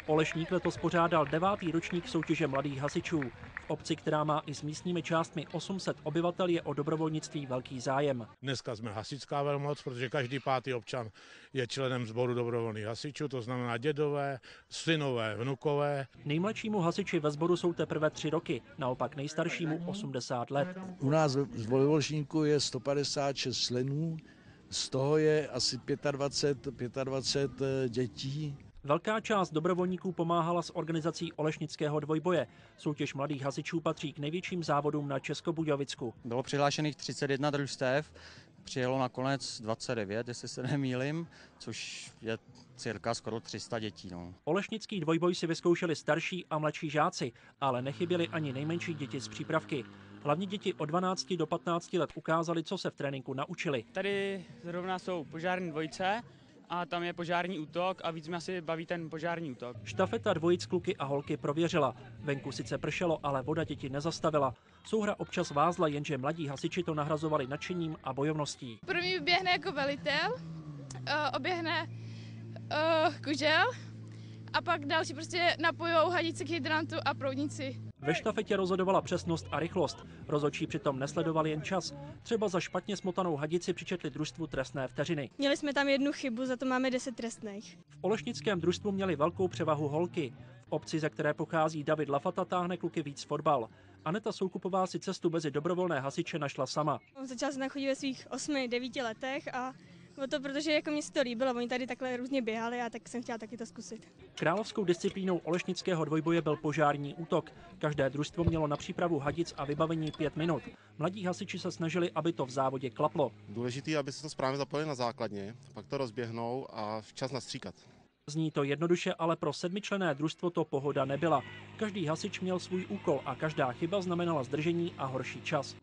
Olešník letos pořádal 9. ročník soutěže mladých hasičů. V obci, která má i s místními částmi 800 obyvatel, je o dobrovolnictví velký zájem. Dneska jsme hasičská velmoc, protože každý 5. občan je členem sboru dobrovolných hasičů, to znamená dědové, synové, vnukové. Nejmladšímu hasiči ve sboru jsou teprve 3 roky, naopak nejstaršímu 80 let. U nás v Olešníku je 156 členů, z toho je asi 25 dětí. Velká část dobrovolníků pomáhala s organizací olešnického dvojboje. Soutěž mladých hasičů patří k největším závodům na Českobudějovicku. Bylo přihlášených 31 družstev, přijelo nakonec 29, jestli se nemýlím, což je cirka skoro 300 dětí. Olešnický dvojboj si vyzkoušeli starší a mladší žáci, ale nechyběly ani nejmenší děti z přípravky. Hlavně děti od 12 do 15 let ukázali, co se v tréninku naučili. Tady zrovna jsou požární dvojice a tam je požární útok a víc mě asi baví ten požární útok. Štafeta dvojic kluky a holky prověřila. Venku sice pršelo, ale voda děti nezastavila. Souhra občas vázla, jenže mladí hasiči to nahrazovali nadšením a bojovností. První běhne jako velitel, oběhne kužel a pak další prostě napojou hadice k hydrantu a proudnici. Ve štafetě rozhodovala přesnost a rychlost. Rozhodčí přitom nesledovali jen čas. Třeba za špatně smotanou hadici přičetli družstvu trestné vteřiny. Měli jsme tam 1 chybu, za to máme 10 trestných. V olešnickém družstvu měli velkou převahu holky. V obci, ze které pochází David Lafata, táhne kluky víc fotbal. Aneta Soukupová si cestu mezi dobrovolné hasiče našla sama. Začala jsem tam chodit ve svých 8-9 letech a bylo to, protože jako mě se to líbilo, oni tady takhle různě běhali a tak jsem chtěla taky to zkusit. Královskou disciplínou olešnického dvojboje byl požární útok. Každé družstvo mělo na přípravu hadic a vybavení 5 minut. Mladí hasiči se snažili, aby to v závodě klaplo. Důležité je, aby se to správně zapojili na základně, pak to rozběhnou a včas nastříkat. Zní to jednoduše, ale pro 7členné družstvo to pohoda nebyla. Každý hasič měl svůj úkol a každá chyba znamenala zdržení a horší čas.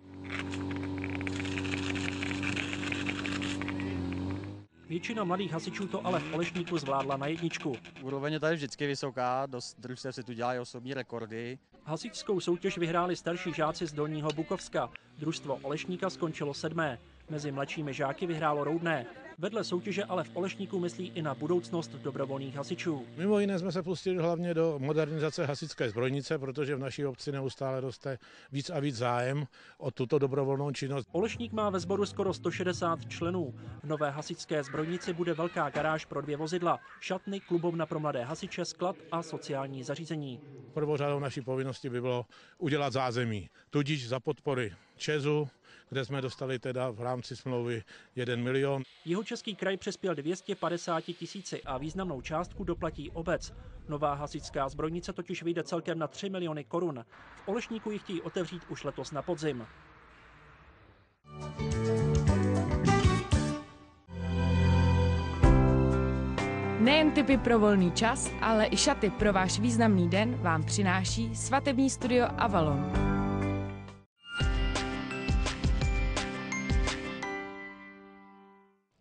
Většina mladých hasičů to ale v Olešníku zvládla na jedničku. Úroveň je tady vždycky vysoká, dost družstev si tu dělají osobní rekordy. Hasičskou soutěž vyhráli starší žáci z Dolního Bukovska. Družstvo Olešníka skončilo 7. Mezi mladšími žáky vyhrálo Roudné. Vedle soutěže ale v Olešníku myslí i na budoucnost dobrovolných hasičů. Mimo jiné jsme se pustili hlavně do modernizace hasičské zbrojnice, protože v naší obci neustále roste víc a víc zájem o tuto dobrovolnou činnost. Olešník má ve sboru skoro 160 členů. V nové hasičské zbrojnici bude velká garáž pro 2 vozidla, šatny, klubovna pro mladé hasiče, sklad a sociální zařízení. Prvořadou naší povinností by bylo udělat zázemí, tudíž za podpory ČEZu, kde jsme dostali teda v rámci smlouvy 1 milion. Jihočeský kraj přispěl 250 000 a významnou částku doplatí obec. Nová hasičská zbrojnice totiž vyjde celkem na 3 miliony korun. V Olešníku ji chtějí otevřít už letos na podzim. Nejen tipy pro volný čas, ale i šaty pro váš významný den vám přináší svatební studio Avalon.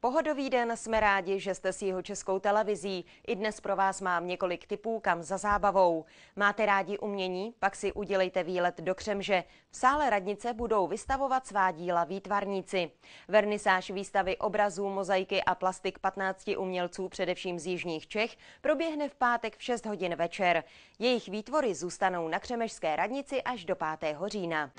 Pohodový den, jsme rádi, že jste s Jihočeskou televizí. I dnes pro vás mám několik tipů, kam za zábavou. Máte rádi umění? Pak si udělejte výlet do Křemže. V sále radnice budou vystavovat svá díla výtvarníci. Vernisáž výstavy obrazů, mozaiky a plastik 15 umělců, především z jižních Čech, proběhne v pátek v 6 hodin večer. Jejich výtvory zůstanou na Křemežské radnici až do 5. října.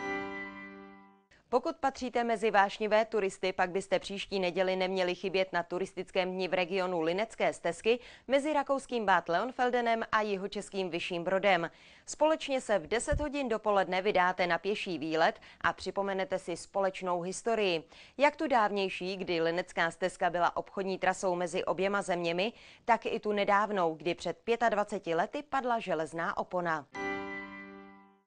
Pokud patříte mezi vášnivé turisty, pak byste příští neděli neměli chybět na turistickém dni v regionu Linecké stezky mezi rakouským Bad Leonfeldenem a jihočeským Vyšším Brodem. Společně se v 10 hodin dopoledne vydáte na pěší výlet a připomenete si společnou historii. Jak tu dávnější, kdy Linecká stezka byla obchodní trasou mezi oběma zeměmi, tak i tu nedávnou, kdy před 25 lety padla železná opona.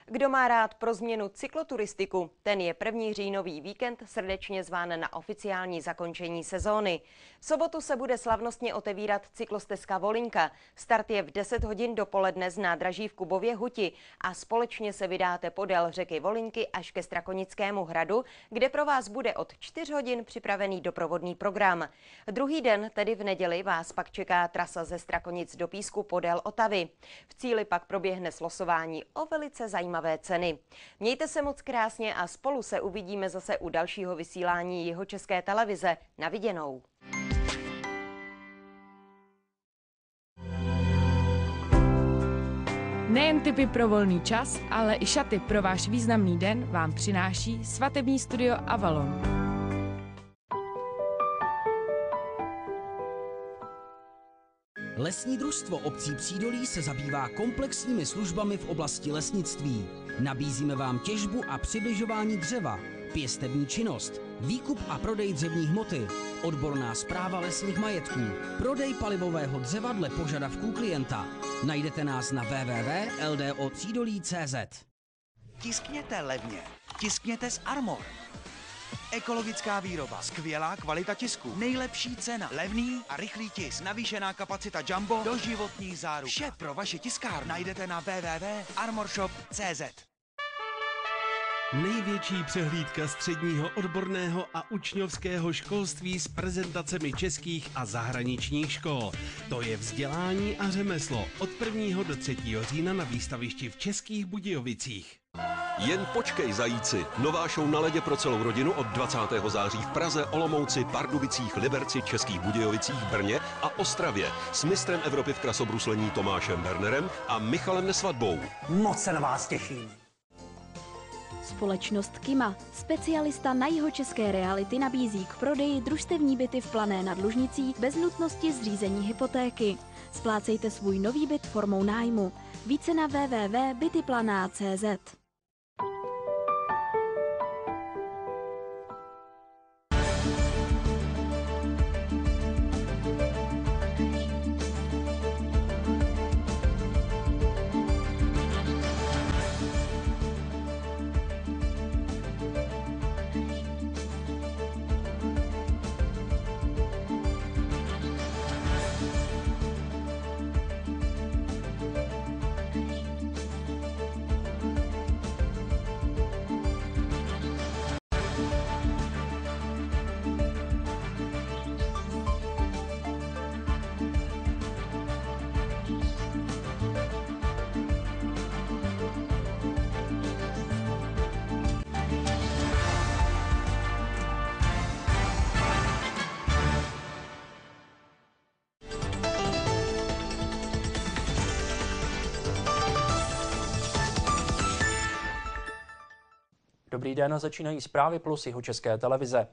Kdo má rád pro změnu cykloturistiku, ten je 1. říjnový víkend srdečně zván na oficiální zakončení sezóny. V sobotu se bude slavnostně otevírat cyklostezka Volinka. Start je v 10 hodin dopoledne z nádraží v Kubově Huti a společně se vydáte podél řeky Volinky až ke Strakonickému hradu, kde pro vás bude od 4 hodin připravený doprovodný program. Druhý den, tedy v neděli, vás pak čeká trasa ze Strakonic do Písku podél Otavy. V cíli pak proběhne slosování o velice zajímavé ceny. Mějte se moc krásně a spolu se uvidíme zase u dalšího vysílání Jihočeské televize. Na viděnou. Nejen tipy pro volný čas, ale i šaty pro váš významný den vám přináší svatební studio Avalon. Lesní družstvo obcí Přídolí se zabývá komplexními službami v oblasti lesnictví. Nabízíme vám těžbu a přibližování dřeva, pěstební činnost, výkup a prodej dřevní hmoty, odborná správa lesních majetků, prodej palivového dřeva dle požadavků klienta. Najdete nás na www.ldopřídolí.cz. Tiskněte levně. Tiskněte s Armor. Ekologická výroba, skvělá kvalita tisku, nejlepší cena, levný a rychlý tisk, navýšená kapacita Jumbo, doživotní záruka. Vše pro vaše tiskárnu najdete na www.armorshop.cz. Největší přehlídka středního odborného a učňovského školství s prezentacemi českých a zahraničních škol. To je vzdělání a řemeslo od 1. do 3. října na výstavišti v Českých Budějovicích. Jen počkej, zajíci. Nová show na ledě pro celou rodinu od 20. září v Praze, Olomouci, Pardubicích, Liberci, Českých Budějovicích, Brně a Ostravě s mistrem Evropy v krasobruslení Tomášem Bernerem a Michalem Nesvadbou. Moc se na vás těším. Společnost Kima, specialista na jihočeské reality, nabízí k prodeji družstevní byty v Plané nad Lužnicí bez nutnosti zřízení hypotéky. Splácejte svůj nový byt formou nájmu. Více na www.bytyplaná.cz. Dobrý den, začínají zprávy plus Jihočeské televize.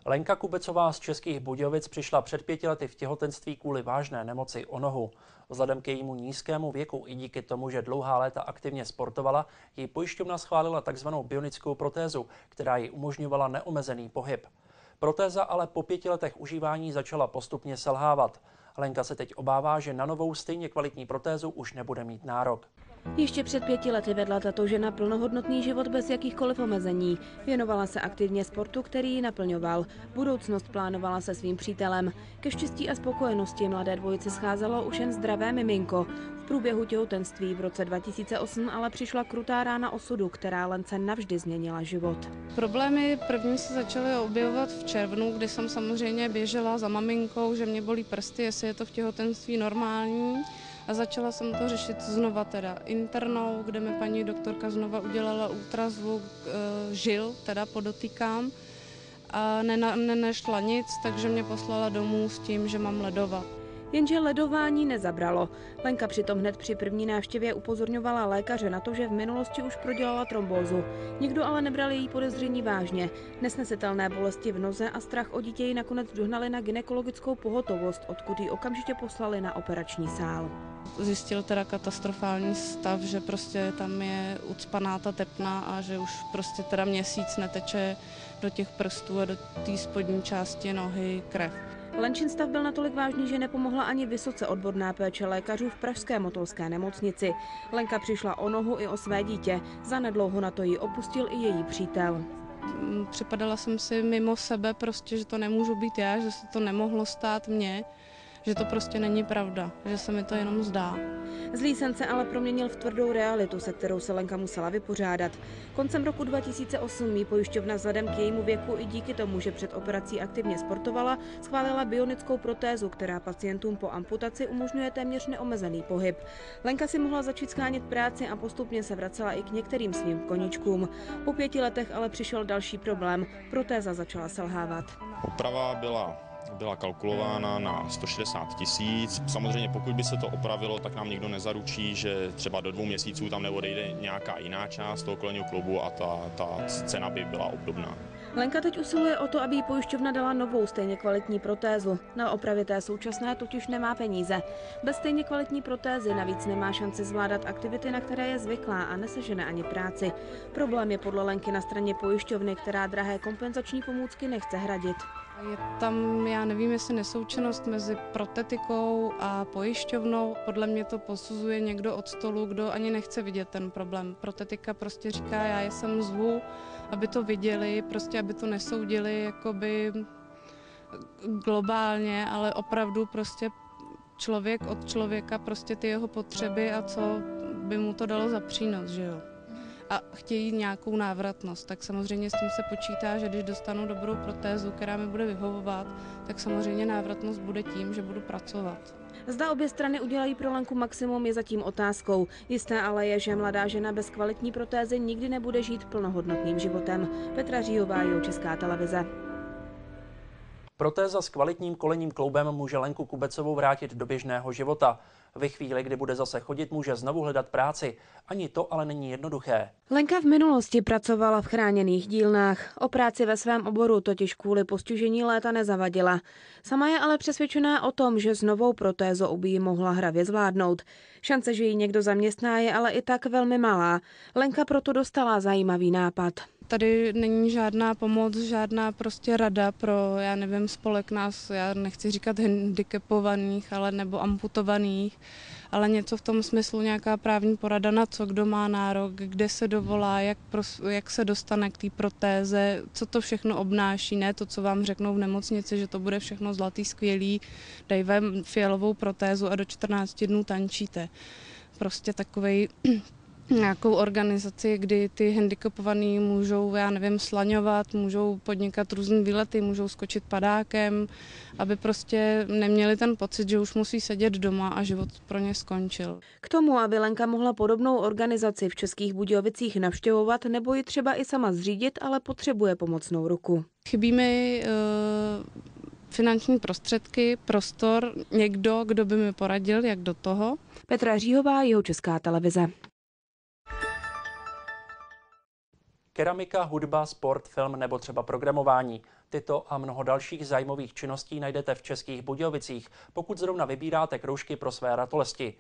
Lenka Kubecová z Českých Budějovic přišla před 5 lety v těhotenství kvůli vážné nemoci o nohu. Vzhledem k jejímu nízkému věku i díky tomu, že dlouhá léta aktivně sportovala, jí pojišťovna schválila tzv. Bionickou protézu, která jí umožňovala neomezený pohyb. Protéza ale po 5 letech užívání začala postupně selhávat. Lenka se teď obává, že na novou stejně kvalitní protézu už nebude mít nárok. Ještě před 5 lety vedla tato žena plnohodnotný život bez jakýchkoliv omezení. Věnovala se aktivně sportu, který ji naplňoval. Budoucnost plánovala se svým přítelem. Ke štěstí a spokojenosti mladé dvojici scházelo už jen zdravé miminko. V průběhu těhotenství v roce 2008 ale přišla krutá rána osudu, která Lence navždy změnila život. Problémy první se začaly objevovat v červnu, kdy jsem samozřejmě běžela za maminkou, že mě bolí prsty, jestli je to v těhotenství normální. A začala jsem to řešit znova teda internou, kde mi paní doktorka znova udělala ultrazvuk žil, teda podotýkám. A nenešla nic, takže mě poslala domů s tím, že mám ledovat. Jenže ledování nezabralo. Lenka přitom hned při první návštěvě upozorňovala lékaře na to, že v minulosti už prodělala trombózu. Nikdo ale nebral její podezření vážně. Nesnesitelné bolesti v noze a strach o dítě ji nakonec dohnali na gynekologickou pohotovost, odkud ji okamžitě poslali na operační sál. Zjistil teda katastrofální stav, že prostě tam je ucpaná ta tepna a že už prostě teda měsíc neteče do těch prstů a do té spodní části nohy krev. Lenčin stav byl natolik vážný, že nepomohla ani vysoce odborná péče lékařů v pražské Motolské nemocnici. Lenka přišla o nohu i o své dítě. Zanedlouho na to ji opustil i její přítel. Připadala jsem si mimo sebe, prostě, že to nemůžu být já, že se to nemohlo stát mně, že to prostě není pravda, že se mi to jenom zdá. Zlý sen se ale proměnil v tvrdou realitu, se kterou se Lenka musela vypořádat. Koncem roku 2008 jí pojišťovna vzhledem k jejímu věku i díky tomu, že před operací aktivně sportovala, schválila bionickou protézu, která pacientům po amputaci umožňuje téměř neomezený pohyb. Lenka si mohla začít shánět práci a postupně se vracela i k některým svým koníčkům. Po 5 letech ale přišel další problém. Protéza začala selhávat. Oprava byla byla kalkulována na 160 000. Samozřejmě pokud by se to opravilo, tak nám nikdo nezaručí, že třeba do 2 měsíců tam neodejde nějaká jiná část toho kolenního kloubu a ta cena by byla obdobná. Lenka teď usiluje o to, aby jí pojišťovna dala novou stejně kvalitní protézu. Na opravě té současné totiž nemá peníze. Bez stejně kvalitní protézy navíc nemá šanci zvládat aktivity, na které je zvyklá a nesežene ani práci. Problém je podle Lenky na straně pojišťovny, která drahé kompenzační pomůcky nechce hradit. Je tam, já nevím, jestli nesoučinnost mezi protetikou a pojišťovnou. Podle mě to posuzuje někdo od stolu, kdo ani nechce vidět ten problém. Protetika prostě říká, já je sem zvu, aby to viděli, prostě aby to nesoudili jakoby globálně, ale opravdu prostě člověk od člověka, prostě ty jeho potřeby a co by mu to dalo za přínos, že jo. A chtějí nějakou návratnost, tak samozřejmě s tím se počítá, že když dostanu dobrou protézu, která mi bude vyhovovat, tak samozřejmě návratnost bude tím, že budu pracovat. Zda obě strany udělají pro Lenku maximum, je zatím otázkou. Jisté ale je, že mladá žena bez kvalitní protézy nikdy nebude žít plnohodnotným životem. Petra Říhová, Jihočeská televize. Protéza s kvalitním kolenním kloubem může Lenku Kubecovou vrátit do běžného života. Ve chvíli, kdy bude zase chodit, může znovu hledat práci. Ani to ale není jednoduché. Lenka v minulosti pracovala v chráněných dílnách. O práci ve svém oboru totiž kvůli postižení léta nezavadila. Sama je ale přesvědčená o tom, že s novou protézou by ji mohla hravě zvládnout. Šance, že ji někdo zaměstná, je ale i tak velmi malá. Lenka proto dostala zajímavý nápad. Tady není žádná pomoc, žádná prostě rada pro, já nevím, spolek nás, já nechci říkat handicapovaných, ale nebo amputovaných, ale něco v tom smyslu, nějaká právní porada na co, kdo má nárok, kde se dovolá, jak se dostane k té protéze, co to všechno obnáší, ne to, co vám řeknou v nemocnici, že to bude všechno zlatý, skvělý, dají vám fialovou protézu a do 14 dnů tančíte. Prostě takovej nějakou organizaci, kdy ty handicapovaní můžou, já nevím, slaňovat, můžou podnikat různý výlety, můžou skočit padákem, aby prostě neměli ten pocit, že už musí sedět doma a život pro ně skončil. K tomu, aby Lenka mohla podobnou organizaci v Českých Budějovicích navštěvovat nebo ji třeba i sama zřídit, ale potřebuje pomocnou ruku. Chybí mi finanční prostředky, prostor, někdo, kdo by mi poradil, jak do toho. Petra Říhová, Jihočeská televize. Keramika, hudba, sport, film nebo třeba programování. Tyto a mnoho dalších zájmových činností najdete v Českých Budějovicích, pokud zrovna vybíráte kroužky pro své ratolesti.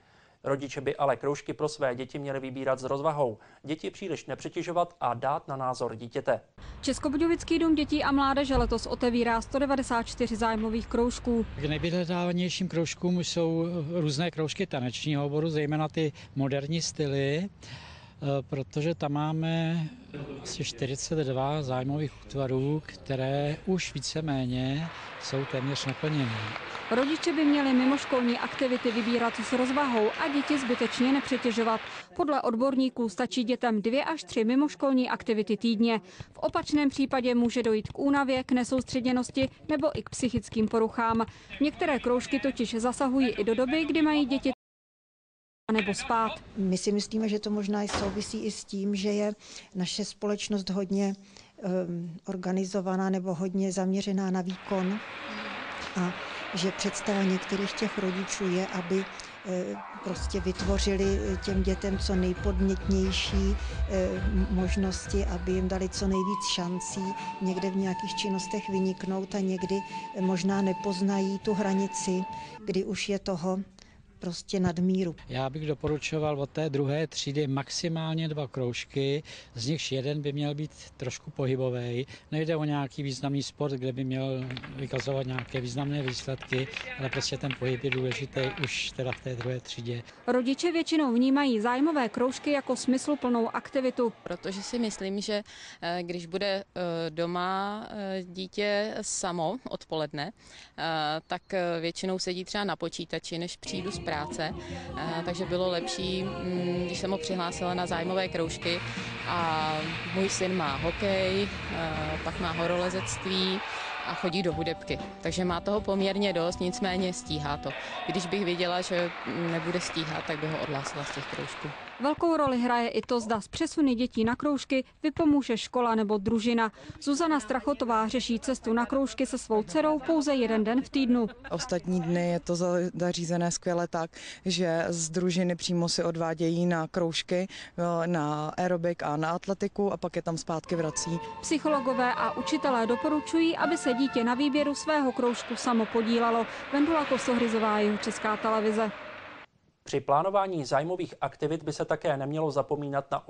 Rodiče by ale kroužky pro své děti měli vybírat s rozvahou. Děti příliš nepřetěžovat a dát na názor dítěte. Českobudějovický dům dětí a mládeže letos otevírá 194 zájmových kroužků. K nejvyhledávanějším kroužkům jsou různé kroužky tanečního oboru, zejména ty moderní styly, protože tam máme asi 42 zájmových útvarů, které už víceméně jsou téměř naplněny. Rodiče by měli mimoškolní aktivity vybírat s rozvahou a děti zbytečně nepřetěžovat. Podle odborníků stačí dětem 2 až 3 mimoškolní aktivity týdně. V opačném případě může dojít k únavě, k nesoustředěnosti nebo i k psychickým poruchám. Některé kroužky totiž zasahují i do doby, kdy mají děti nebo spát. My si myslíme, že to možná i souvisí i s tím, že je naše společnost hodně organizovaná nebo hodně zaměřená na výkon a že představa některých těch rodičů je, aby prostě vytvořili těm dětem co nejpodnětnější možnosti, aby jim dali co nejvíc šancí někde v nějakých činnostech vyniknout a někdy možná nepoznají tu hranici, kdy už je toho prostě nadmíru. Já bych doporučoval od té 2. třídy maximálně 2 kroužky, z nichž jeden by měl být trošku pohybový. Nejde o nějaký významný sport, kde by měl vykazovat nějaké významné výsledky, ale prostě ten pohyb je důležitý už teda v té 2. třídě. Rodiče většinou vnímají zájmové kroužky jako smysluplnou aktivitu. Protože si myslím, že když bude doma dítě samo odpoledne, tak většinou sedí třeba na počítači, než přijdu z práce, takže bylo lepší, když jsem ho přihlásila na zájmové kroužky a můj syn má hokej, pak má horolezectví a chodí do hudebky, takže má toho poměrně dost, nicméně stíhá to. Když bych věděla, že nebude stíhat, tak bych ho odhlásila z těch kroužků. Velkou roli hraje i to, zda s přesuny dětí na kroužky vypomůže škola nebo družina. Zuzana Strachotová řeší cestu na kroužky se svou dcerou pouze jeden den v týdnu. Ostatní dny je to zařízené skvěle tak, že z družiny přímo si odvádějí na kroužky, na aerobik a na atletiku a pak je tam zpátky vrací. Psychologové a učitelé doporučují, aby se dítě na výběru svého kroužku samo podílelo. Vendula Kosohryzová, Jihočeská televize. Při plánování zájmových aktivit by se také nemělo zapomínat na